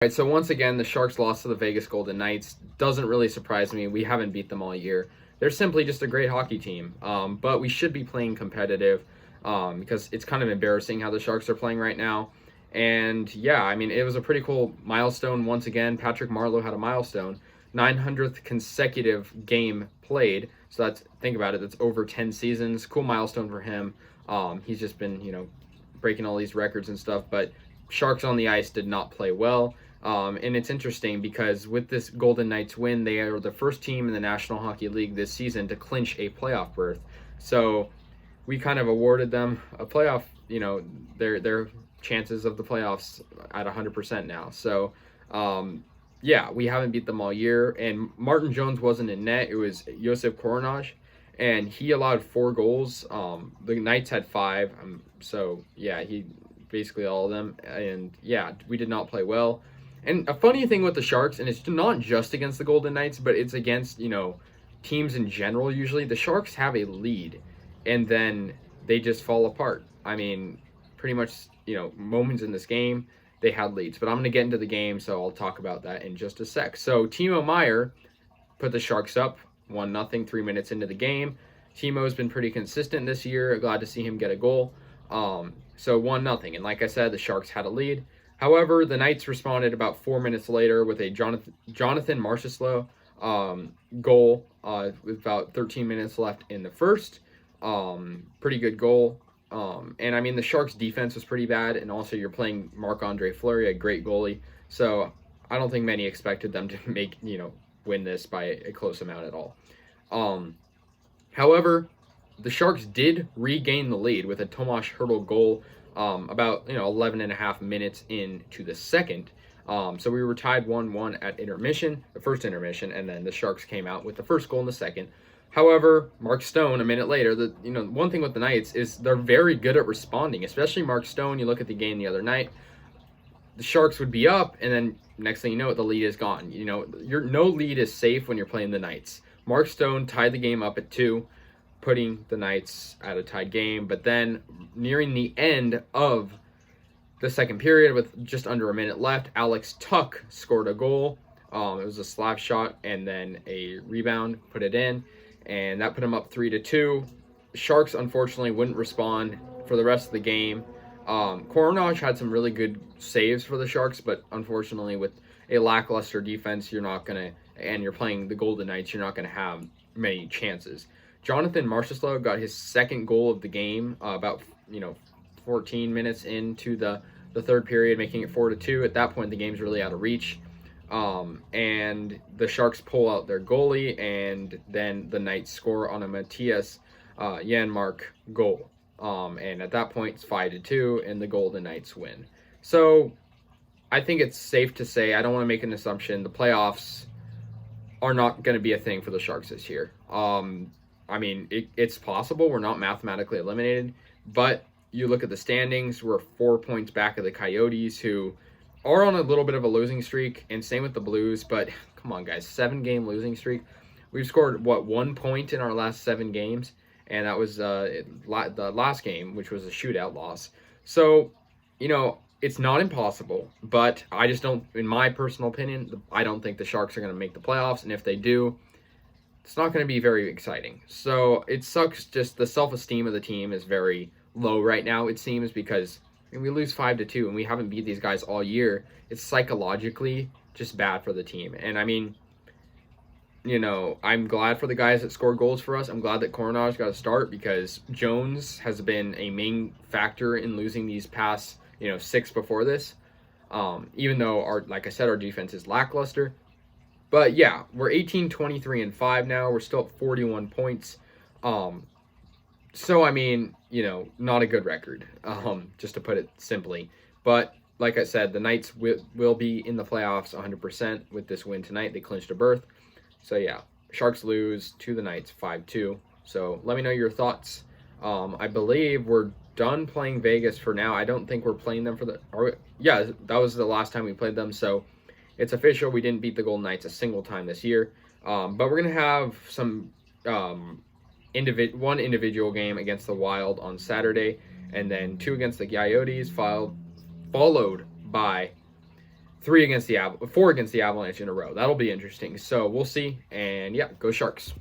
Right, so once again, the Sharks lost to the Vegas Golden Knights. Doesn't really surprise me. We haven't beat them all year. They're simply just a great hockey team. But we should be playing competitive because it's kind of embarrassing how the Sharks are playing right now. And yeah, I mean, it was a pretty cool milestone once again. Patrick Marleau had a milestone, 900th consecutive game played. So that's, think about it, that's over 10 seasons. Cool milestone for him. He's just been, breaking all these records and stuff. But Sharks on the ice did not play well. And it's interesting because with this Golden Knights win, they are the first team in the National Hockey League this season to clinch a playoff berth. So we kind of awarded them a playoff, their chances of the playoffs at 100% now. So, yeah, we haven't beat them all year. And Martin Jones wasn't in net. It was Josef Koronaj, and he allowed 4 goals. The Knights had 5. So, yeah, he basically all of them. And, yeah, we did not play well. And a funny thing with the Sharks, and it's not just against the Golden Knights, but it's against, teams in general usually. The Sharks have a lead, and then they just fall apart. I mean, pretty much, moments in this game, they had leads. But I'm going to get into the game, so I'll talk about that in just a sec. So Timo Meier put the Sharks up 1-0, 3 minutes into the game. Timo's been pretty consistent this year. Glad to see him get a goal. So 1-0. And like I said, the Sharks had a lead. However, the Knights responded about 4 minutes later with a Jonathan Marchessault goal with about 13 minutes left in the first. Pretty good goal. And I mean, the Sharks' defense was pretty bad, and also you're playing Marc-Andre Fleury, a great goalie. So I don't think many expected them to win this by a close amount at all. However, the Sharks did regain the lead with a Tomas Hertl goal about 11 and a half minutes into the second. So we were tied 1-1 at intermission, the first intermission, and then the Sharks came out with the first goal in the second. However, Mark Stone, a minute later, one thing with the Knights is they're very good at responding, especially Mark Stone. You look at the game the other night, the Sharks would be up, and then next thing you know, the lead is gone. Your no lead is safe when you're playing the Knights. Mark Stone tied the game up at 2. Putting the Knights at a tied game. But then nearing the end of the second period with just under a minute left, Alex Tuck scored a goal. It was a slap shot and then a rebound, put it in, and that put him up 3-2. Sharks unfortunately wouldn't respond for the rest of the game. Koronaj had some really good saves for the Sharks, but unfortunately with a lackluster defense, and you're playing the Golden Knights, you're not going to have many chances. Jonathan Marchessault got his second goal of the game about 14 minutes into the third period, making it 4-2. At that point, the game's really out of reach. And the Sharks pull out their goalie, and then the Knights score on a Matthias Janmark goal. And at that point, it's 5-2, and the Golden Knights win. So I think it's safe to say, I don't want to make an assumption, the playoffs are not going to be a thing for the Sharks this year. I mean, it's possible. We're not mathematically eliminated, but you look at the standings, we're 4 points back of the Coyotes, who are on a little bit of a losing streak, and same with the Blues, but come on, guys, 7-game losing streak. We've scored, 1 point in our last 7 games, and that was the last game, which was a shootout loss. So, it's not impossible, but I just don't, in my personal opinion, I don't think the Sharks are going to make the playoffs, and if they do, it's not going to be very exciting. So it sucks. Just the self-esteem of the team is very low right now, it seems, because we lose 5-2 and we haven't beat these guys all year. It's psychologically just bad for the team. And I mean, I'm glad for the guys that scored goals for us. I'm glad that Koronaj got a start because Jones has been a main factor in losing these past, 6 before this. Even though like I said, our defense is lackluster. But yeah, we're 18-23-5 now. We're still at 41 points. So I mean, not a good record, just to put it simply. But like I said, the Knights will be in the playoffs 100% with this win tonight. They clinched a berth. So yeah, Sharks lose to the Knights 5-2. So let me know your thoughts. I believe we're done playing Vegas for now. I don't think we're playing them yeah, that was the last time we played them. So it's official. We didn't beat the Golden Knights a single time this year. But we're going to have some one individual game against the Wild on Saturday, and then 2 against the Coyotes, followed by 4 against the Avalanche in a row. That'll be interesting. So we'll see. And yeah, go Sharks.